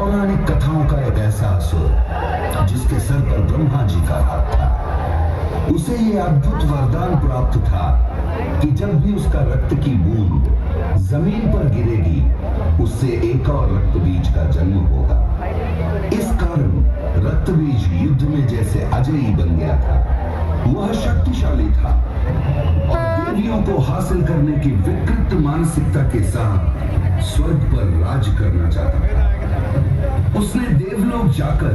पौराणिक कथाओं का एक ऐसा असुर जिसके सर पर ब्रह्मा जी का हाथ था, उसे यह अद्भुत वरदान प्राप्त था कि जब भी उसका रक्त की बूंद जमीन पर गिरेगी, उससे एक और रक्त बीज का जन्म होगा। इस कारण रक्त बीज युद्ध में जैसे अजयी बन गया था। वह शक्तिशाली था और देवियों को हासिल करने की विकृत मानसिकता के साथ स्वर्ग पर राज करना चाहता था। उसने देवलोक जाकर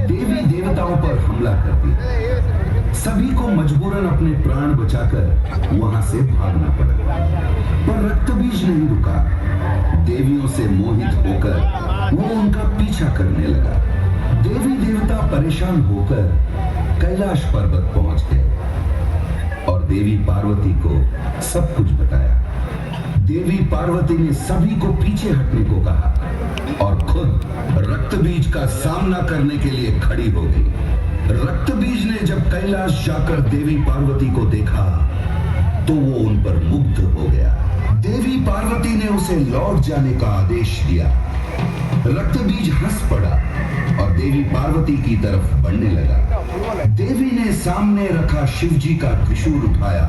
देवी देवताओं पर हमला कर दिया। सभी को मजबूरन अपने प्राण बचाकर वहां से भागना पड़ा, पर रक्त बीज नहीं रुका। देवियों से मोहित होकर वो उनका पीछा करने लगा। देवी देवता परेशान होकर कैलाश पर्वत पहुंच गए और देवी पार्वती को सब कुछ बताया। देवी पार्वती ने सभी को पीछे हटने को कहा और खुद रक्त बीज का सामना करने के लिए खड़ी हो गई। रक्त बीज ने जब कैलाश जाकर देवी पार्वती को देखा तो वो उन पर मुग्ध हो गया। देवी पार्वती ने उसे लौट जाने का आदेश दिया। रक्त बीज हंस पड़ा और देवी पार्वती की तरफ बढ़ने लगा। देवी ने सामने रखा शिवजी का त्रिशूल उठाया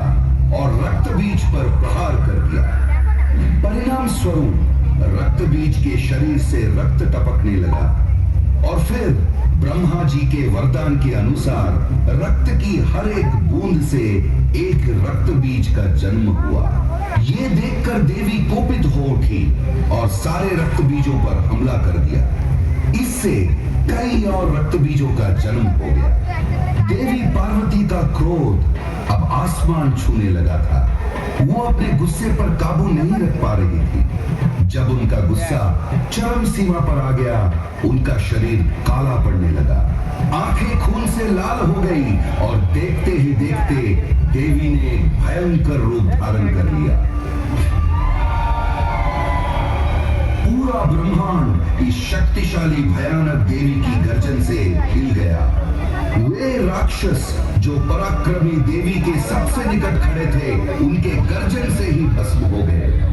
और रक्त बीज पर प्रहार कर दिया। परिणाम स्वरूप रक्त बीज के शरीर से रक्त टपकने लगा और फिर ब्रह्मा जी के वरदान के अनुसार रक्त की हर एक बूंद से एक रक्त बीज का जन्म हुआ। ये देखकर देवी कोपित हो उठी और सारे रक्त बीजों पर हमला कर दिया। इससे कई और रक्त बीजों का जन्म हो गया। देवी पार्वती का क्रोध अब आसमान छूने लगा था। वो अपने गुस्से पर काबू नहीं रख पा रही थी। जब उनका गुस्सा चरम सीमा पर आ गया, उनका शरीर काला पड़ने लगा, आंखें खून से लाल हो गई और देखते ही देखते देवी ने एक भयंकर रूप धारण कर लिया। पूरा ब्रह्मांड इस शक्तिशाली भयानक देवी की गर्जन से हिल गया। वे राक्षस जो पराक्रमी देवी के सबसे निकट खड़े थे, उनके गर्जन से ही भस्म हो गए।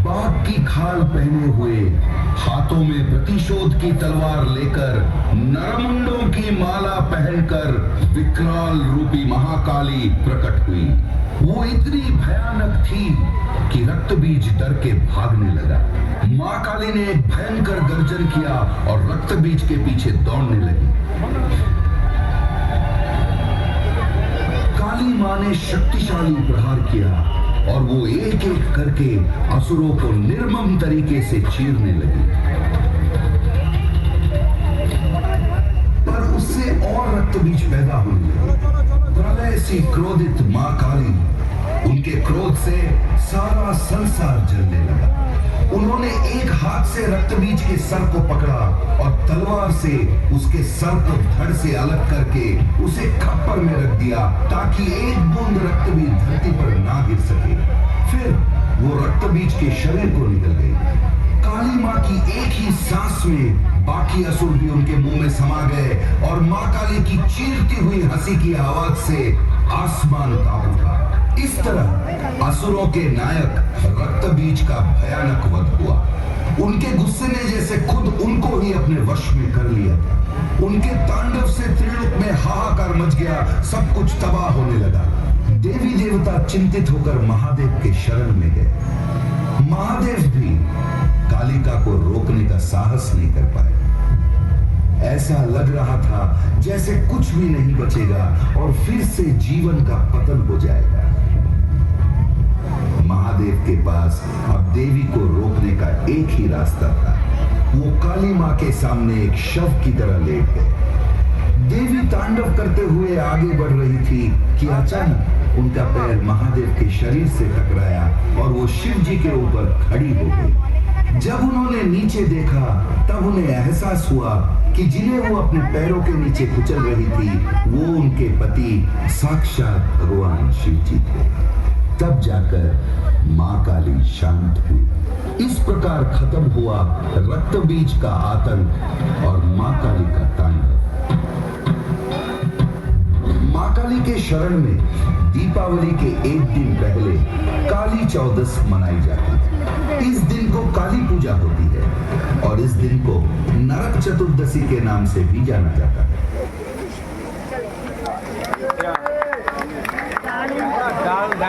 बाघ की खाल पहने हुए, हाथों में प्रतिशोध की तलवार लेकर, नरमुंडों की माला पहनकर विकराल रूपी महाकाली प्रकट हुई। वो इतनी भयानक थी कि रक्त बीज डर के भागने लगा। मां काली ने एक भयंकर गर्जन किया और रक्त बीज के पीछे दौड़ने लगी। काली मां ने शक्तिशाली प्रहार किया और वो एक एक करके असुरों को निर्मम तरीके से चीरने लगी। पर उससे और रक्त बीज पैदा होने लगे। प्रलय सी क्रोधित मां काली, उनके क्रोध से सारा संसार जलने लगा। उन्होंने एक हाथ से रक्त बीज के सर को पकड़ा और तलवार से उसके सर को धड़ से अलग करके उसे खप्पर में रख दिया ताकि एक बूंद रक्त बीज धरती पर ना गिर सके। फिर वो रक्त बीज के शरीर को निकल गई। काली मां की एक ही सांस में बाकी असुर भी उनके मुंह में समा गए और मां काली की चीरती हुई हंसी की आवाज से आसमान कांप उठा। इस तरह असुरों के नायक रक्त बीज का भयानक वध हुआ। उनके गुस्से ने जैसे खुद उनको ही अपने वश में कर लिया था। उनके तांडव से त्रिलोक में हाहाकार मच गया, सब कुछ तबाह होने लगा। देवी देवता चिंतित होकर महादेव के शरण में गए। महादेव भी कालिका को रोकने का साहस नहीं कर पाए। ऐसा लग रहा था जैसे कुछ भी नहीं बचेगा और फिर से जीवन का पतन हो जाएगा। महादेव के पास अब देवी को रोकने का एक ही रास्ता था। वो काली मां के सामने एक शव की तरह लेट गए। देवी तांडव करते हुए आगे बढ़ रही थी कि अचानक उनका पैर महादेव के शरीर से टकराया और वो शिव जी के ऊपर खड़ी हो गई। जब उन्होंने नीचे देखा तब उन्हें एहसास हुआ कि जिन्हें वो अपने पैरों के नीचे कुचल रही थी, वो उनके पति साक्षात भगवान शिव जी थे। तब जाकर मां काली शांत हुई। इस प्रकार खत्म हुआ रक्त बीज का आतंक और मां काली का तांडव। मां काली के शरण में दीपावली के एक दिन पहले काली चौदस मनाई जाती है। इस दिन को काली पूजा होती है और इस चतुर्दशी के नाम से भी जाना जाता है।